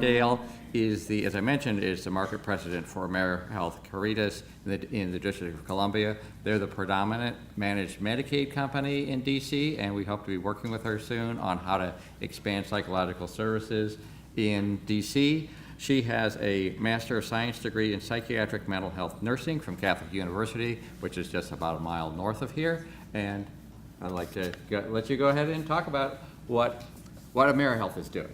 Wendell is as I mentioned, is the market president for AmeriHealth Caritas in the District of Columbia. They're the predominant managed Medicaid company in DC, and we hope to be working with her soon on how to expand psychological services in DC. She has a Master of Science degree in Psychiatric Mental Health Nursing from Catholic University, which is just about a mile north of here. And I'd like to let you go ahead and talk about what AmeriHealth is doing.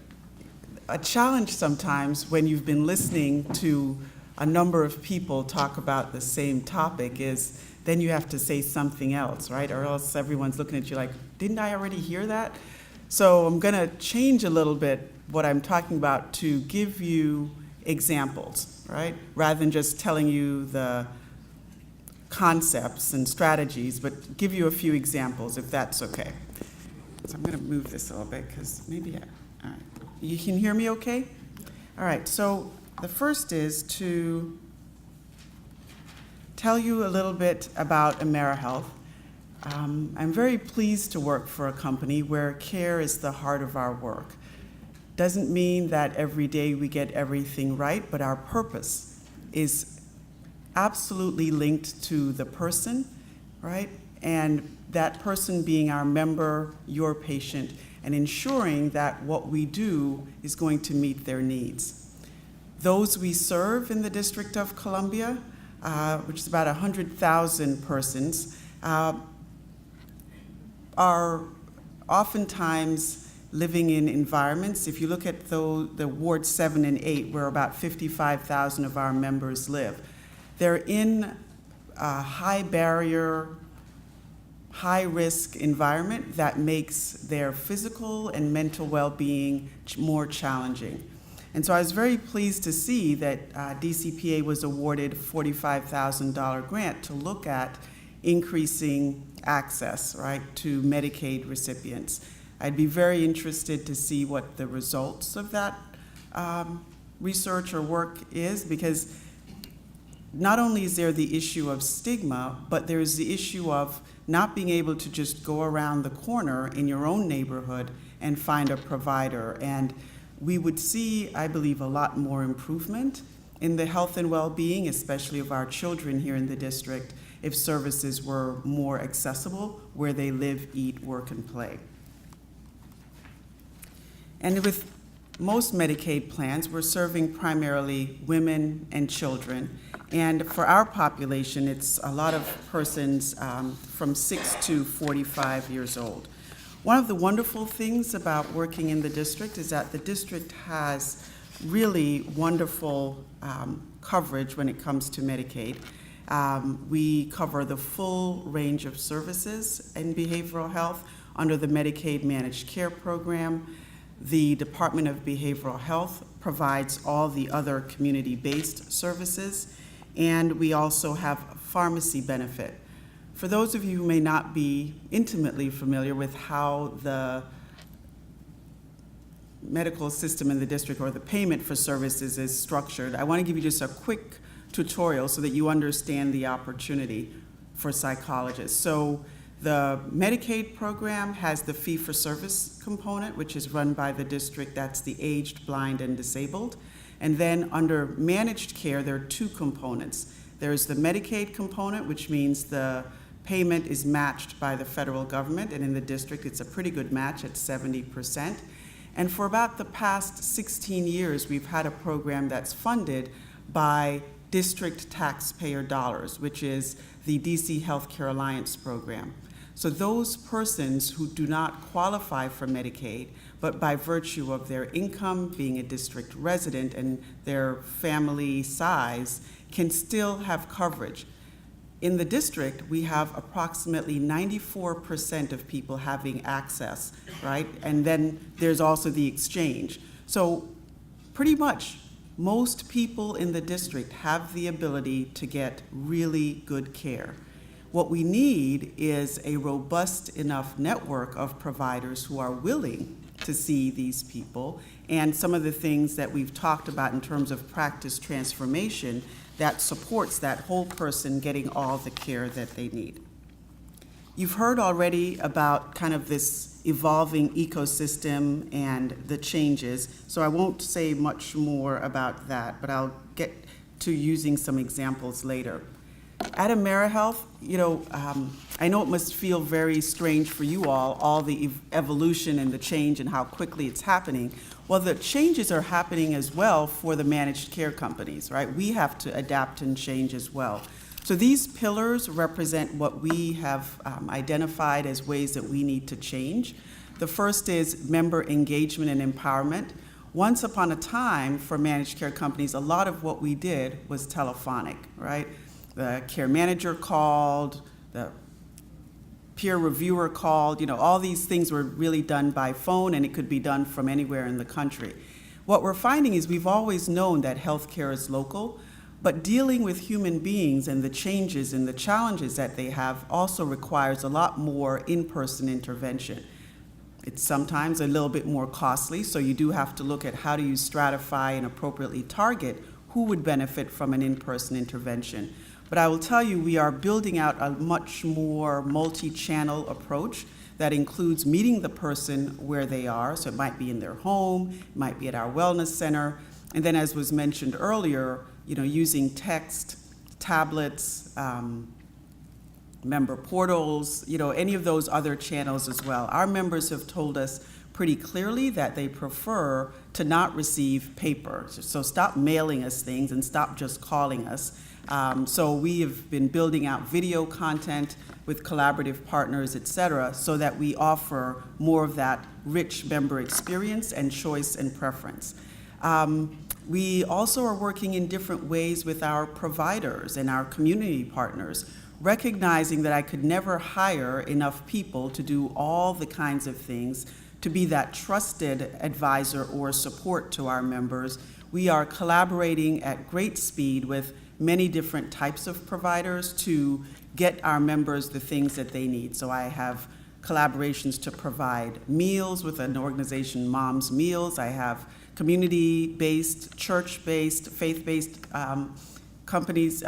A challenge sometimes when you've been listening to a number of people talk about the same topic is then you have to say something else, right? Or else everyone's looking at you like, didn't I already hear that? So I'm going to change a little bit what I'm talking about to give you examples, right? Rather than just telling you the concepts and strategies, but give you a few examples if that's okay. So I'm going to move this a little bit because maybe all right. You can hear me okay? All right, so the first is to tell you a little bit about AmeriHealth. I'm very pleased to work for a company where care is the heart of our work. Doesn't mean that every day we get everything right, but our purpose is absolutely linked to the person, right? And that person being our member, your patient, and ensuring that what we do is going to meet their needs. Those we serve in the District of Columbia, which is about 100,000 persons, are oftentimes living in environments. If you look at the Ward 7 and 8, where about 55,000 of our members live, they're in a high barrier, high-risk environment that makes their physical and mental well-being more challenging. And so I was very pleased to see that DCPA was awarded a $45,000 grant to look at increasing access, right, to Medicaid recipients. I'd be very interested to see what the results of that research or work is, because not only is there the issue of stigma, but there's the issue of not being able to just go around the corner in your own neighborhood and find a provider. And we would see, I believe, a lot more improvement in the health and well-being, especially of our children here in the district, if services were more accessible where they live, eat, work, and play. And with most Medicaid plans, we're serving primarily women and children. And for our population, it's a lot of persons from 6 to 45 years old. One of the wonderful things about working in the district is that the district has really wonderful coverage when it comes to Medicaid. We cover the full range of services in behavioral health under the Medicaid Managed Care Program. The Department of Behavioral Health provides all the other community-based services, and we also have a pharmacy benefit. For those of you who may not be intimately familiar with how the medical system in the district or the payment for services is structured, I want to give you just a quick tutorial so that you understand the opportunity for psychologists. So the Medicaid program has the fee-for-service component, which is run by the district. That's the aged, blind, and disabled. And then under managed care, there are two components. There's the Medicaid component, which means the payment is matched by the federal government, and in the district, it's a pretty good match at 70%. And for about the past 16 years, we've had a program that's funded by district taxpayer dollars, which is the DC Healthcare Alliance program. So those persons who do not qualify for Medicaid, but by virtue of their income, being a district resident, and their family size, can still have coverage. In the district, we have approximately 94% of people having access, right? And then there's also the exchange. So pretty much most people in the district have the ability to get really good care. What we need is a robust enough network of providers who are willing to see these people, and some of the things that we've talked about in terms of practice transformation that supports that whole person getting all the care that they need. You've heard already about kind of this evolving ecosystem and the changes, so I won't say much more about that, but I'll get to using some examples later. At AmeriHealth, I know it must feel very strange for you all the evolution and the change and how quickly it's happening. Well, the changes are happening as well for the managed care companies, right? We have to adapt and change as well. So these pillars represent what we have identified as ways that we need to change. The first is member engagement and empowerment. Once upon a time, for managed care companies, a lot of what we did was telephonic, right? The care manager called, the peer reviewer called, all these things were really done by phone, and it could be done from anywhere in the country. What we're finding is we've always known that healthcare is local, but dealing with human beings and the changes and the challenges that they have also requires a lot more in-person intervention. It's sometimes a little bit more costly, so you do have to look at how do you stratify and appropriately target who would benefit from an in-person intervention. But I will tell you, we are building out a much more multi-channel approach that includes meeting the person where they are. So it might be in their home, it might be at our wellness center, and then as was mentioned earlier, using text, tablets, member portals, any of those other channels as well. Our members have told us pretty clearly that they prefer to not receive paper. So stop mailing us things and stop just calling us. So we have been building out video content with collaborative partners, et cetera, so that we offer more of that rich member experience and choice and preference. We also are working in different ways with our providers and our community partners, recognizing that I could never hire enough people to do all the kinds of things, to be that trusted advisor or support to our members. We are collaborating at great speed with many different types of providers to get our members the things that they need. So I have collaborations to provide meals with an organization, Mom's Meals. I have community-based, church-based, faith-based companies,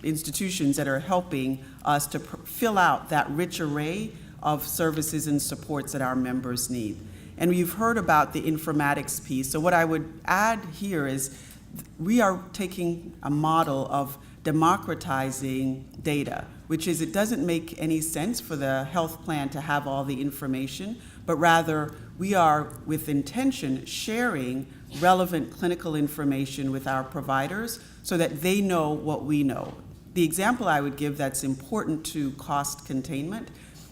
institutions that are helping us to fill out that rich array of services and supports that our members need. And you've heard about the informatics piece. So what I would add here is we are taking a model of democratizing data, which is it doesn't make any sense for the health plan to have all the information, but rather we are, with intention, sharing relevant clinical information with our providers so that they know what we know. The example I would give that's important to cost containment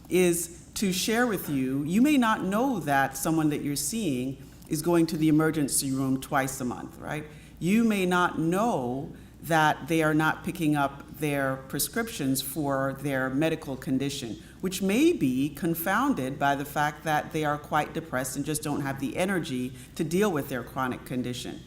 is to share with you, you may not know that someone that you're seeing is going to the emergency room twice a month, right? You may not know that they are not picking up their prescriptions for their medical condition, which may be confounded by the fact that they are quite depressed and just don't have the energy to deal with their chronic condition.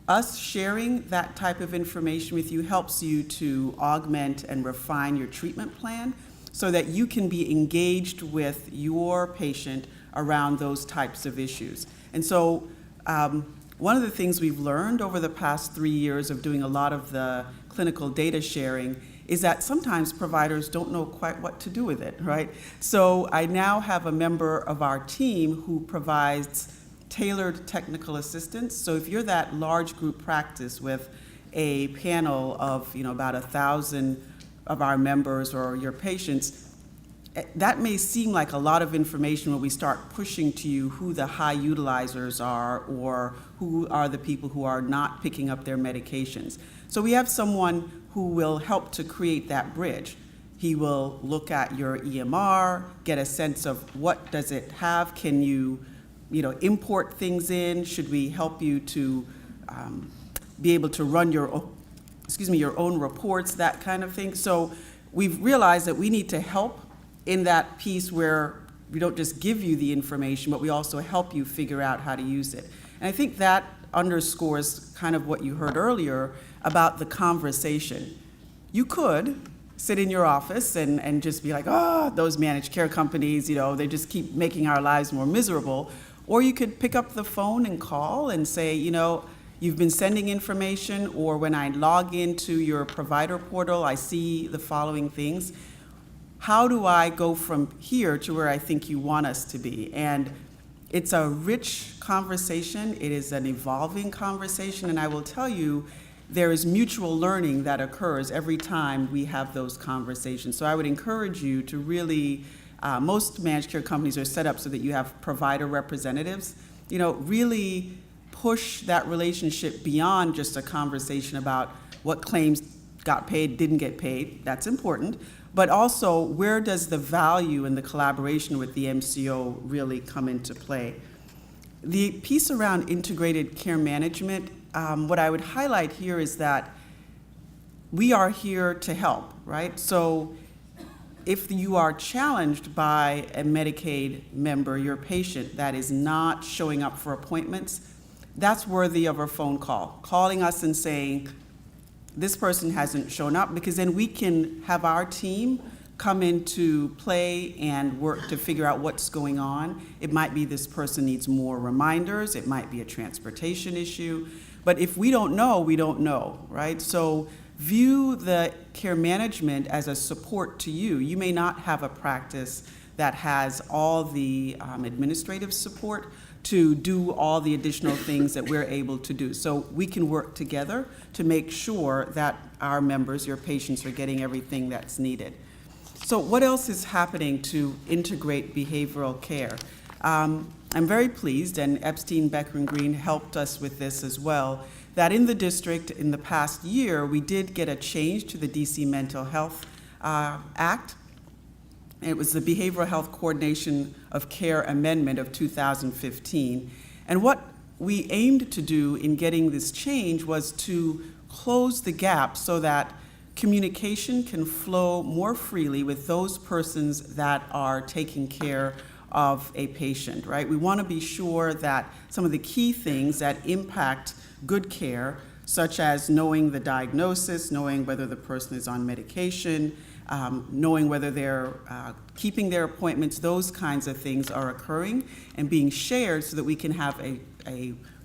Us sharing that type of information with you helps you to augment and refine your treatment plan so that you can be engaged with your patient around those types of issues. And so one of the things we've learned over the past 3 years of doing a lot of the clinical data sharing is that sometimes providers don't know quite what to do with it, right? So I now have a member of our team who provides tailored technical assistance. So if you're that large group practice with a panel of about 1,000 of our members or your patients, that may seem like a lot of information when we start pushing to you who the high utilizers are or who are the people who are not picking up their medications. So we have someone who will help to create that bridge. He will look at your EMR, get a sense of what does it have, can you import things in, should we help you to be able to run your own reports, that kind of thing. So we've realized that we need to help in that piece where we don't just give you the information, but we also help you figure out how to use it. And I think that underscores kind of what you heard earlier about the conversation. You could sit in your office and just be like, those managed care companies, they just keep making our lives more miserable. Or you could pick up the phone and call and say, you've been sending information, or when I log into your provider portal, I see the following things. how do I go from here to where I think you want us to be? And it's a rich conversation. It is an evolving conversation. And I will tell you, there is mutual learning that occurs every time we have those conversations. So I would encourage you to really, most managed care companies are set up so that you have provider representatives, really push that relationship beyond just a conversation about what claims got paid, didn't get paid. That's important. But also, where does the value and the collaboration with the MCO really come into play? The piece around integrated care management, what I would highlight here is that we are here to help, right? So if you are challenged by a Medicaid member, your patient, that is not showing up for appointments, that's worthy of a phone call, calling us and saying, this person hasn't shown up, because then we can have our team come into play and work to figure out what's going on. It might be this person needs more reminders, it might be a transportation issue, but if we don't know, we don't know, right? So view the care management as a support to you. You may not have a practice that has all the administrative support to do all the additional things that we're able to do. So we can work together to make sure that our members, your patients, are getting everything that's needed. So what else is happening to integrate behavioral care? I'm very pleased, and Epstein, Becker, and Green helped us with this as well, that in the district in the past year, we did get a change to the DC Mental Health Act. It was the Behavioral Health Coordination of Care Amendment of 2015. And what we aimed to do in getting this change was to close the gap so that communication can flow more freely with those persons that are taking care of a patient, right? We want to be sure that some of the key things that impact good care, such as knowing the diagnosis, knowing whether the person is on medication, knowing whether they're keeping their appointments, those kinds of things are occurring and being shared so that we can have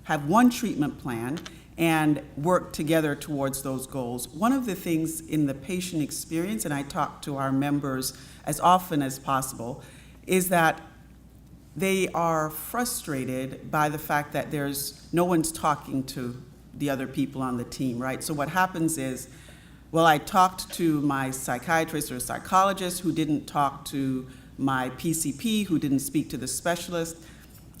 have one treatment plan and work together towards those goals. One of the things in the patient experience, and I talk to our members as often as possible, is that they are frustrated by the fact that no one's talking to the other people on the team, right? So what happens is, well, I talked to my psychiatrist or psychologist who didn't talk to my PCP, who didn't speak to the specialist,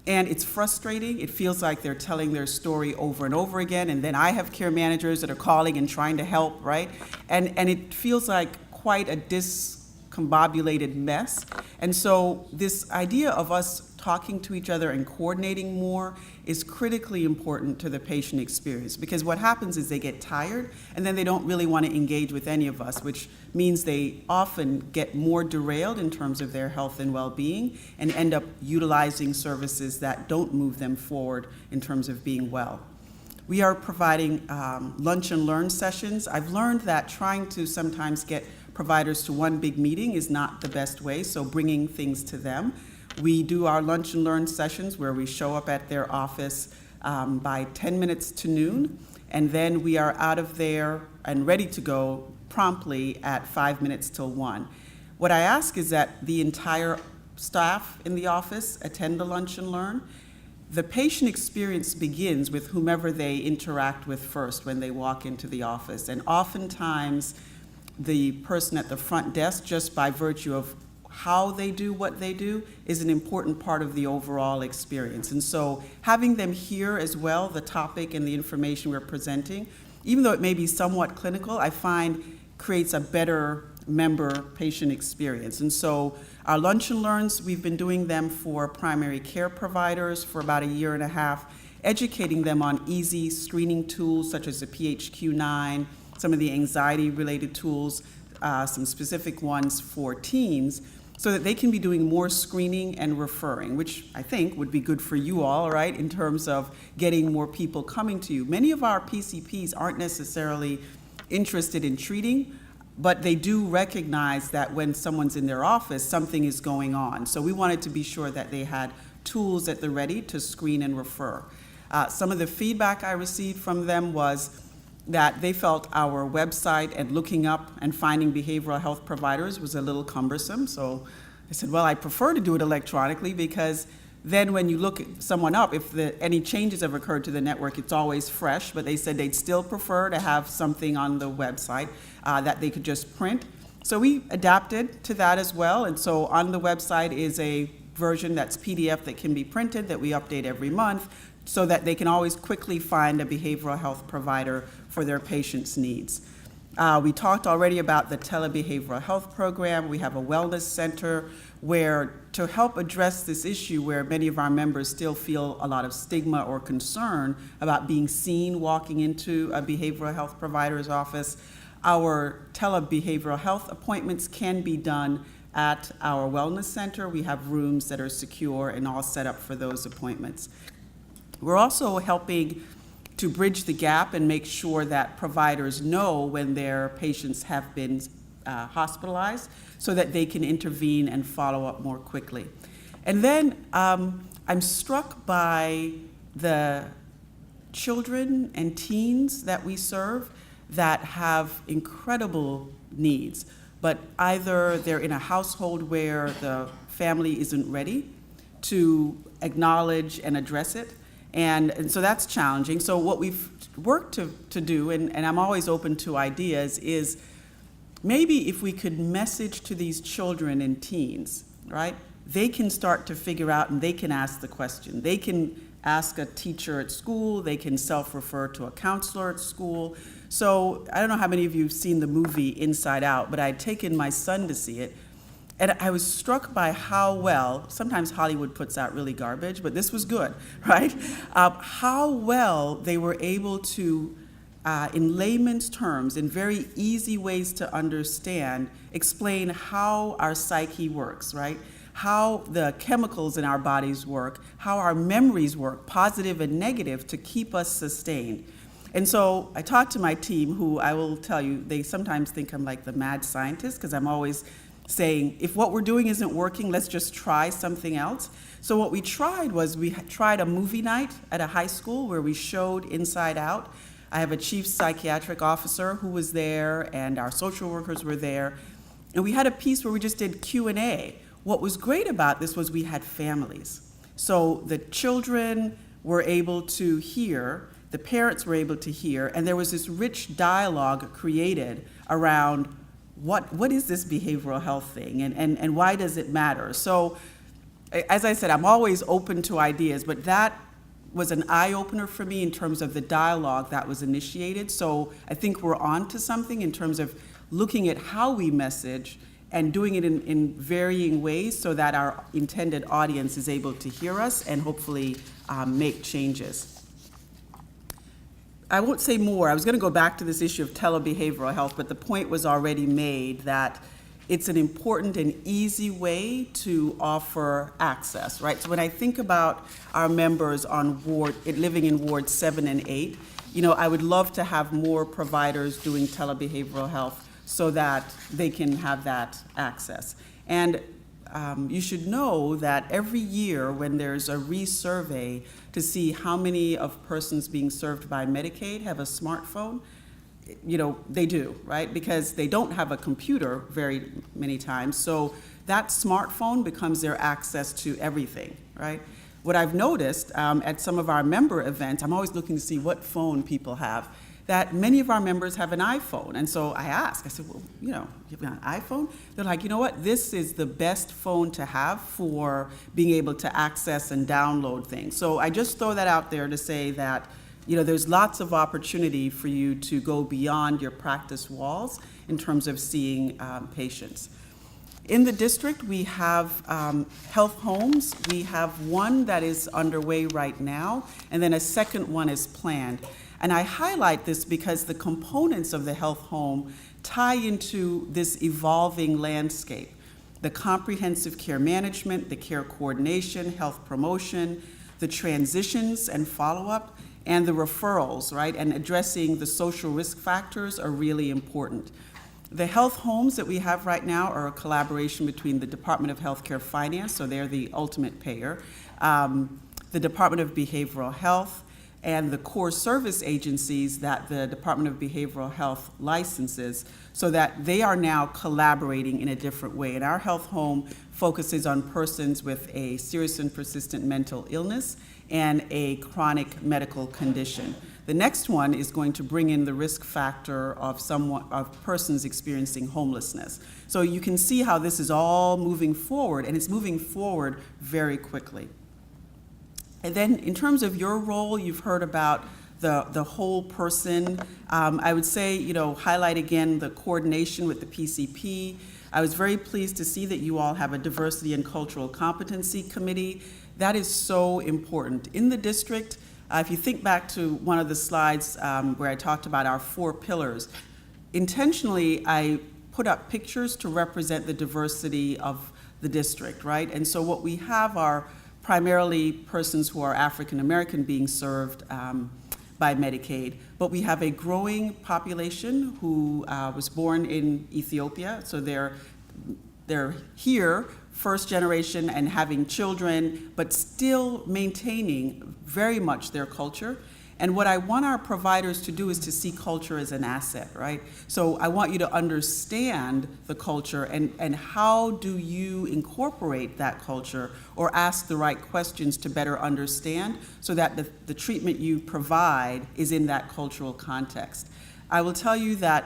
and it's frustrating. It feels like they're telling their story over and over again, and then I have care managers that are calling and trying to help, right? And it feels like quite a discombobulated mess. And so this idea of us talking to each other and coordinating more is critically important to the patient experience, because what happens is they get tired and then they don't really want to engage with any of us, which means they often get more derailed in terms of their health and well-being and end up utilizing services that don't move them forward in terms of being well. We are providing lunch and learn sessions. I've learned that trying to sometimes get providers to one big meeting is not the best way, so bringing things to them. We do our lunch and learn sessions where we show up at their office by 10 minutes to noon, and then we are out of there and ready to go promptly at 5 minutes till 1. What I ask is that the entire staff in the office attend the lunch and learn. The patient experience begins with whomever they interact with first when they walk into the office, and oftentimes the person at the front desk, just by virtue of how they do what they do, is an important part of the overall experience. And so having them hear as well the topic and the information we're presenting, even though it may be somewhat clinical, I find creates a better member-patient experience. And so our lunch and learns, we've been doing them for primary care providers for about a year and a half, educating them on easy screening tools such as the PHQ-9, some of the anxiety-related tools, some specific ones for teens, so that they can be doing more screening and referring, which I think would be good for you all, right, in terms of getting more people coming to you. Many of our PCPs aren't necessarily interested in treating, but they do recognize that when someone's in their office, something is going on. So we wanted to be sure that they had tools at the ready to screen and refer. Some of the feedback I received from them was, that they felt our website and looking up and finding behavioral health providers was a little cumbersome. So I said, well, I prefer to do it electronically because then when you look someone up, if any changes have occurred to the network, it's always fresh. But they said they'd still prefer to have something on the website that they could just print. So we adapted to that as well. And so on the website is a version that's PDF that can be printed that we update every month so that they can always quickly find a behavioral health provider for their patients' needs. We talked already about the telebehavioral health program. We have a wellness center where, to help address this issue where many of our members still feel a lot of stigma or concern about being seen walking into a behavioral health provider's office, our telebehavioral health appointments can be done at our wellness center. We have rooms that are secure and all set up for those appointments. We're also helping to bridge the gap and make sure that providers know when their patients have been hospitalized so that they can intervene and follow up more quickly. And then I'm struck by the children and teens that we serve that have incredible needs, but either they're in a household where the family isn't ready to acknowledge and address it, and so that's challenging. So what we've worked to do, and I'm always open to ideas, is maybe if we could message to these children and teens, right? They can start to figure out and they can ask the question. They can ask a teacher at school, they can self-refer to a counselor at school. So I don't know how many of you have seen the movie Inside Out, but I'd taken my son to see it, and I was struck by how well, sometimes Hollywood puts out really garbage, but this was good, right? How well they were able to, in layman's terms, in very easy ways to understand, explain how our psyche works, right? How the chemicals in our bodies work, how our memories work, positive and negative, to keep us sustained. And so I talked to my team, who I will tell you, they sometimes think I'm like the mad scientist, because I'm always saying, if what we're doing isn't working, let's just try something else. So what we tried was we tried a movie night at a high school where we showed Inside Out. I have a chief psychiatric officer who was there, and our social workers were there. And we had a piece where we just did Q&A. What was great about this was we had families. So the children were able to hear, the parents were able to hear, and there was this rich dialogue created around what is this behavioral health thing, and why does it matter? So, as I said, I'm always open to ideas, but that was an eye-opener for me in terms of the dialogue that was initiated. So I think we're on to something in terms of looking at how we message and doing it in varying ways so that our intended audience is able to hear us and hopefully make changes. I won't say more. I was going to go back to this issue of telebehavioral health, but the point was already made that it's an important and easy way to offer access, right? So when I think about our members on living in Ward 7 and 8, I would love to have more providers doing telebehavioral health so that they can have that access. And you should know that every year when there's a resurvey to see how many of persons being served by Medicaid have a smartphone, they do, right? Because they don't have a computer very many times. So that smartphone becomes their access to everything, right? What I've noticed at some of our member events, I'm always looking to see what phone people have, that many of our members have an iPhone. And so I said, well, you have an iPhone? They're like, you know what? This is the best phone to have for being able to access and download things. So I just throw that out there to say that, there's lots of opportunity for you to go beyond your practice walls in terms of seeing patients. In the district, we have health homes. We have one that is underway right now, and then a second one is planned. And I highlight this because the components of the health home tie into this evolving landscape. The comprehensive care management, the care coordination, health promotion, the transitions and follow-up, and the referrals, right? And addressing the social risk factors are really important. The health homes that we have right now are a collaboration between the Department of Healthcare Finance, so they're the ultimate payer, the Department of Behavioral Health, and the core service agencies that the Department of Behavioral Health licenses, so that they are now collaborating in a different way. And our health home focuses on persons with a serious and persistent mental illness and a chronic medical condition. The next one is going to bring in the risk factor of persons experiencing homelessness. So you can see how this is all moving forward, and it's moving forward very quickly. And then in terms of your role, you've heard about the whole person. I would say, highlight again the coordination with the PCP. I was very pleased to see that you all have a diversity and cultural competency committee. That is so important. In the district, if you think back to one of the slides where I talked about our 4 pillars, intentionally I put up pictures to represent the diversity of the district, right? And so what we have are primarily persons who are African American being served by Medicaid, but we have a growing population who was born in Ethiopia, so they're here, first generation, and having children, but still maintaining very much their culture. And what I want our providers to do is to see culture as an asset, right? So I want you to understand the culture and how do you incorporate that culture or ask the right questions to better understand so that the treatment you provide is in that cultural context. I will tell you that,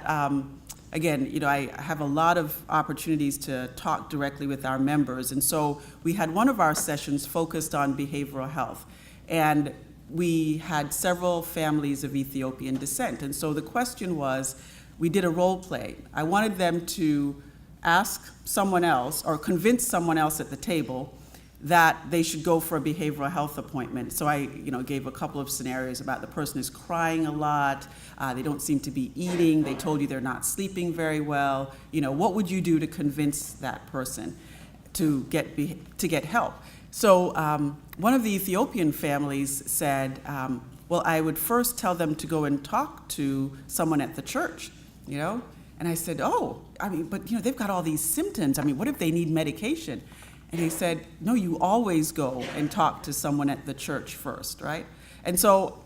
again, I have a lot of opportunities to talk directly with our members. And so we had one of our sessions focused on behavioral health. And we had several families of Ethiopian descent. And so the question was, we did a role play. I wanted them to ask someone else or convince someone else at the table that they should go for a behavioral health appointment. So I gave a couple of scenarios about the person is crying a lot, they don't seem to be eating, they told you they're not sleeping very well. What would you do to convince that person to get help? So one of the Ethiopian families said, well, I would first tell them to go and talk to someone at the church, And I said, but they've got all these symptoms. What if they need medication? And he said, no, you always go and talk to someone at the church first, right? And so,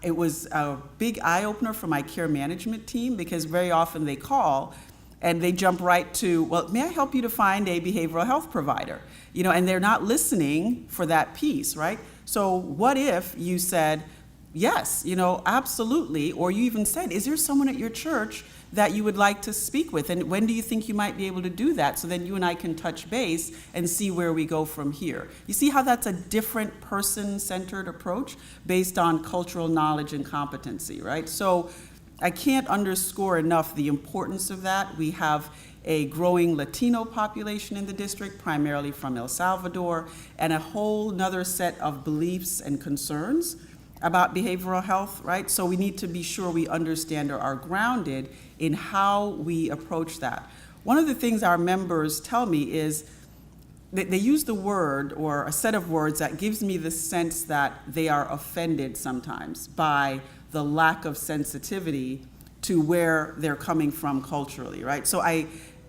it was a big eye-opener for my care management team because very often they call and they jump right to, well, may I help you to find a behavioral health provider? And they're not listening for that piece, right? So what if you said, yes, absolutely, or you even said, is there someone at your church that you would like to speak with? And when do you think you might be able to do that? So then you and I can touch base and see where we go from here. You see how that's a different person-centered approach based on cultural knowledge and competency, right? So I can't underscore enough the importance of that. We have a growing Latino population in the district, primarily from El Salvador, and a whole nother set of beliefs and concerns about behavioral health, right? So we need to be sure we understand or are grounded in how we approach that. One of the things our members tell me is that they use the word or a set of words that gives me the sense that they are offended sometimes by the lack of sensitivity to where they're coming from culturally, right? So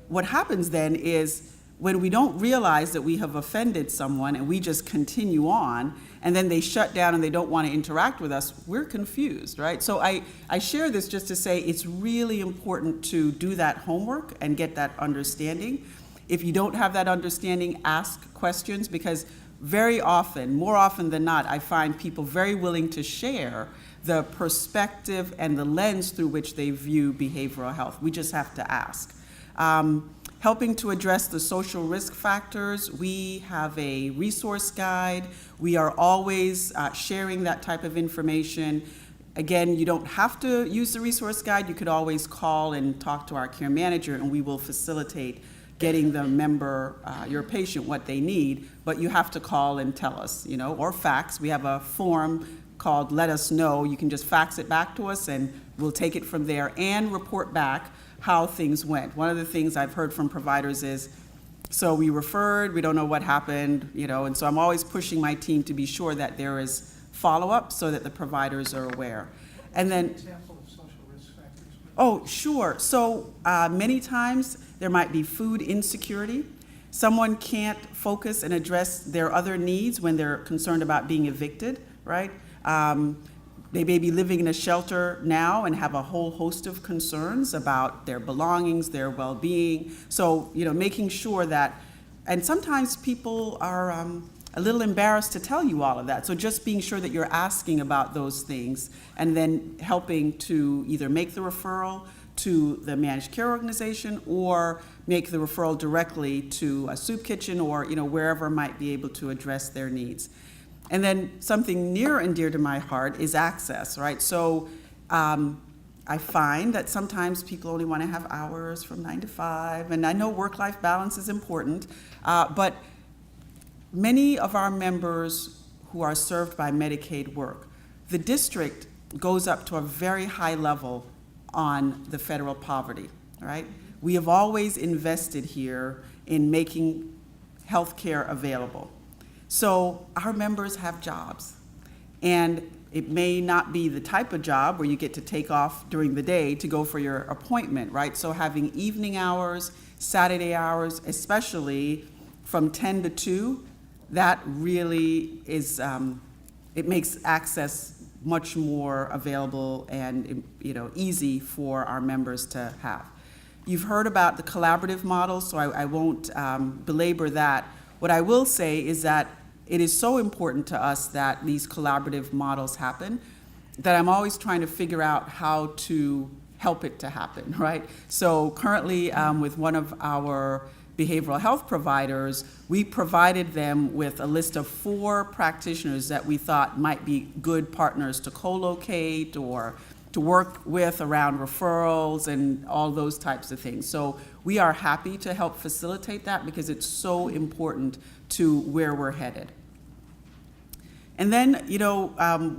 what happens then is when we don't realize that we have offended someone and we just continue on, and then they shut down and they don't want to interact with us, we're confused, right? So I share this just to say it's really important to do that homework and get that understanding. If you don't have that understanding, ask questions, because very often, more often than not, I find people very willing to share the perspective and the lens through which they view behavioral health. We just have to ask. Helping to address the social risk factors, we have a resource guide. We are always sharing that type of information. Again, you don't have to use the resource guide. You could always call and talk to our care manager, and we will facilitate getting the member, your patient, what they need, but you have to call and tell us, or fax. We have a form called Let Us Know. You can just fax it back to us and we'll take it from there and report back how things went. One of the things I've heard from providers is, so we referred, we don't know what happened, and so I'm always pushing my team to be sure that there is follow-up so that the providers are aware. And then, example of social risk factors? oh, sure. So many times there might be food insecurity. Someone can't focus and address their other needs when they're concerned about being evicted, right? They may be living in a shelter now and have a whole host of concerns about their belongings, their well-being. So, making sure that, and sometimes people are a little embarrassed to tell you all of that. So just being sure that you're asking about those things and then helping to either make the referral to the managed care organization or make the referral directly to a soup kitchen or, wherever might be able to address their needs. And then something near and dear to my heart is access, right? So I find that sometimes people only want to have hours from 9 to 5, and I know work-life balance is important, but many of our members who are served by Medicaid work. The district goes up to a very high level on the federal poverty, right? We have always invested here in making health care available. So our members have jobs, and it may not be the type of job where you get to take off during the day to go for your appointment, right? So having evening hours, Saturday hours, especially from 10 to 2, that really is, it makes access much more available and easy for our members to have. You've heard about the collaborative model, so I won't belabor that. What I will say is that it is so important to us that these collaborative models happen that I'm always trying to figure out how to help it to happen, right? So currently with one of our behavioral health providers, we provided them with a list of 4 practitioners that we thought might be good partners to co-locate or to work with around referrals and all those types of things. So we are happy to help facilitate that because it's so important to where we're headed. And then,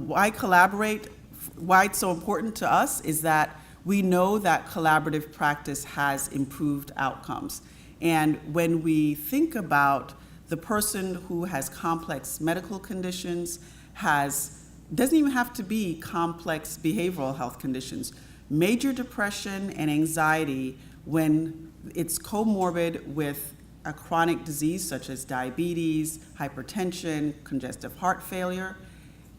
why collaborate? Why it's so important to us is that we know that collaborative practice has improved outcomes. And when we think about the person who has complex medical conditions, doesn't even have to be complex behavioral health conditions, major depression and anxiety, when it's comorbid with a chronic disease such as diabetes, hypertension, congestive heart failure,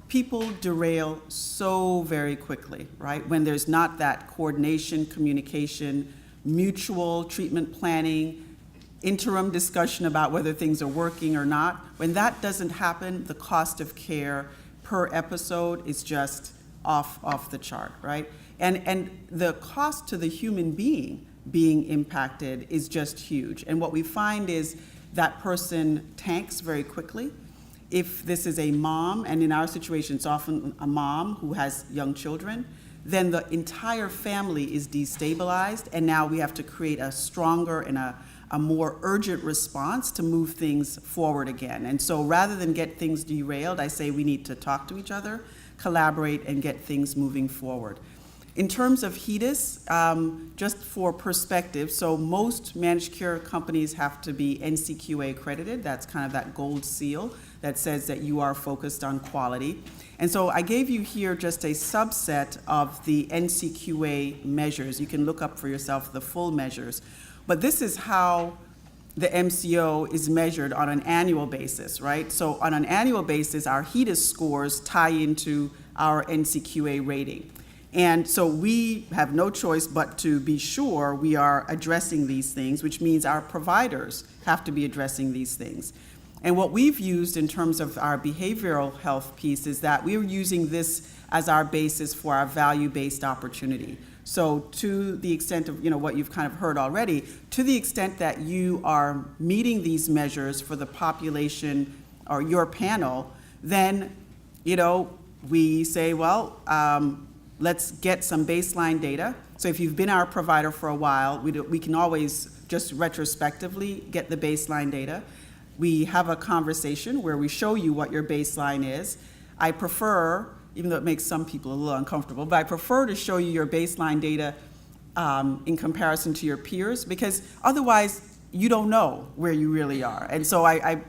people derail so very quickly, right? When there's not that coordination, communication, mutual treatment planning, interim discussion about whether things are working or not. When that doesn't happen, the cost of care per episode is just off the chart, right? And the cost to the human being impacted is just huge. And what we find is that person tanks very quickly. If this is a mom, and in our situation it's often a mom who has young children, then the entire family is destabilized, and now we have to create a stronger and a more urgent response to move things forward again. And so rather than get things derailed, I say we need to talk to each other, collaborate, and get things moving forward. In terms of HEDIS, just for perspective, so most managed care companies have to be NCQA accredited. That's kind of that gold seal that says that you are focused on quality. And so I gave you here just a subset of the NCQA measures. You can look up for yourself the full measures. But this is how the MCO is measured on an annual basis, right? So on an annual basis, our HEDIS scores tie into our NCQA rating. And so we have no choice but to be sure we are addressing these things, which means our providers have to be addressing these things. And what we've used in terms of our behavioral health piece is that we're using this as our basis for our value-based opportunity. So to the extent of what you've kind of heard already, to the extent that you are meeting these measures for the population or your panel, then we say, well, let's get some baseline data. So if you've been our provider for a while, we can always just retrospectively get the baseline data. We have a conversation where we show you what your baseline is. I prefer, even though it makes some people a little uncomfortable, but I prefer to show you your baseline data in comparison to your peers, because otherwise you don't know where you really are. And so I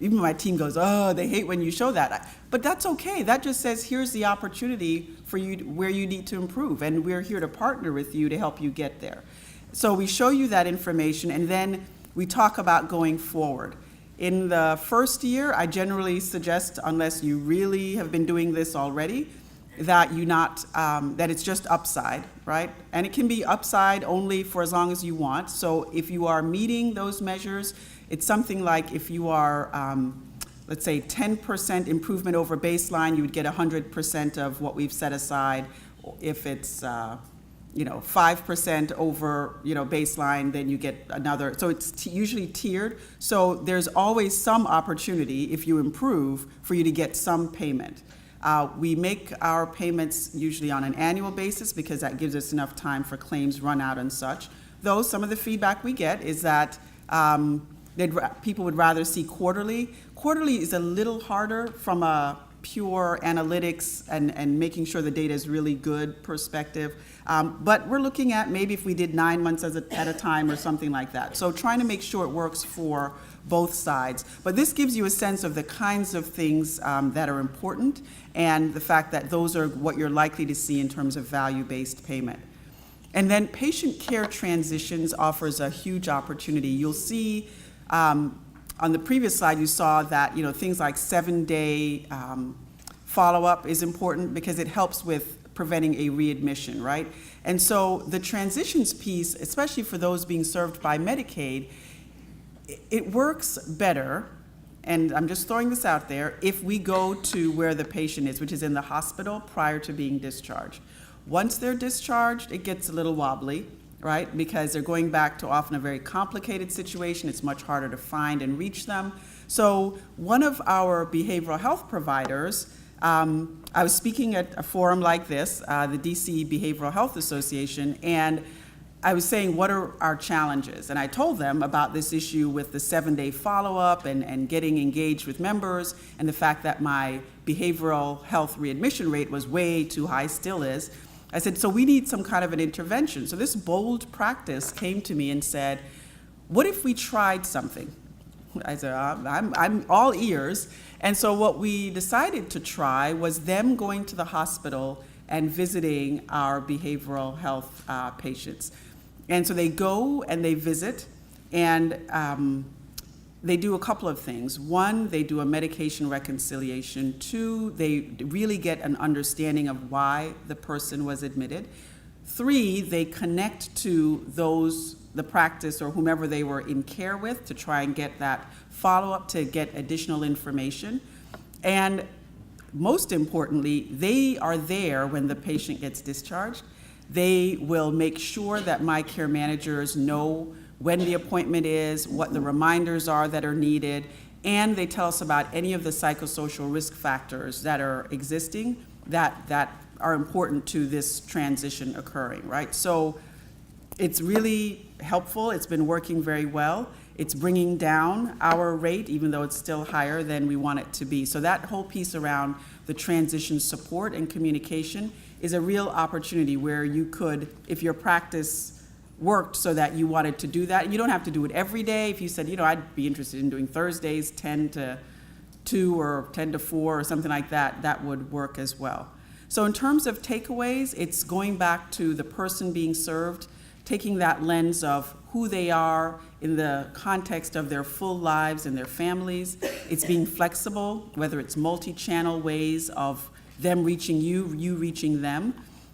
even my team goes, oh, they hate when you show that. But that's okay. That just says here's the opportunity for you where you need to improve, and we're here to partner with you to help you get there. So we show you that information, and then we talk about going forward. In the first year, I generally suggest, unless you really have been doing this already, that that it's just upside, right? And it can be upside only for as long as you want. So if you are meeting those measures, it's something like if you are, let's say 10% improvement over baseline, you would get 100% of what we've set aside. If it's 5% over baseline, then you get another. So it's usually tiered. So there's always some opportunity, if you improve, for you to get some payment. We make our payments usually on an annual basis because that gives us enough time for claims run out and such. Though some of the feedback we get is that people would rather see quarterly. Quarterly is a little harder from a pure analytics and making sure the data is really good perspective. But we're looking at maybe if we did 9 months at a time or something like that. So trying to make sure it works for both sides. But this gives you a sense of the kinds of things that are important and the fact that those are what you're likely to see in terms of value-based payment. And then patient care transitions offers a huge opportunity. You'll see on the previous slide, you saw that things like 7-day follow-up is important because it helps with preventing a readmission, right? And so the transitions piece, especially for those being served by Medicaid, it works better, and I'm just throwing this out there, if we go to where the patient is, which is in the hospital prior to being discharged. Once they're discharged, it gets a little wobbly, right? Because they're going back to often a very complicated situation. It's much harder to find and reach them. So one of our behavioral health providers, I was speaking at a forum like this, the DC Behavioral Health Association, and I was saying, what are our challenges? And I told them about this issue with the 7-day follow-up and getting engaged with members, and the fact that my behavioral health readmission rate was way too high, still is. I said, so we need some kind of an intervention. So this bold practice came to me and said, what if we tried something? I said, I'm all ears. And so what we decided to try was them going to the hospital and visiting our behavioral health patients. And so they go and they visit, and they do a couple of things. One, they do a medication reconciliation. Two, they really get an understanding of why the person was admitted. Three, they connect to the practice or whomever they were in care with to try and get that follow-up to get additional information. And most importantly, they are there when the patient gets discharged. They will make sure that my care managers know when the appointment is, what the reminders are that are needed, and they tell us about any of the psychosocial risk factors that are existing that are important to this transition occurring, right? So it's really helpful. It's been working very well. It's bringing down our rate, even though it's still higher than we want it to be. So that whole piece around the transition support and communication is a real opportunity where you could, if your practice worked so that you wanted to do that, and you don't have to do it every day. If you said, I'd be interested in doing Thursdays 10 to 2 or 10 to 4 or something like that, that would work as well. So in terms of takeaways, it's going back to the person being served, taking that lens of who they are in the context of their full lives and their families. It's being flexible, whether it's multi-channel ways of them reaching you, you reaching them.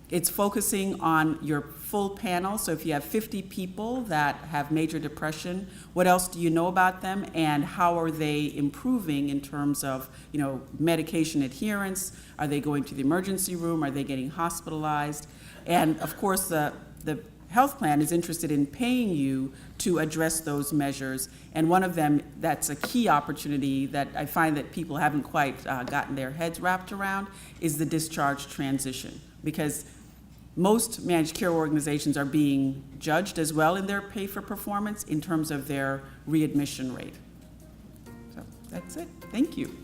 It's focusing on your full panel. So if you have 50 people that have major depression, what else do you know about them, and how are they improving in terms of medication adherence? Are they going to the emergency room? Are they getting hospitalized? And of course, the health plan is interested in paying you to address those measures. And one of them that's a key opportunity that I find that people haven't quite gotten their heads wrapped around is the discharge transition. Because most managed care organizations are being judged as well in their pay for performance in terms of their readmission rate. So that's it. Thank you.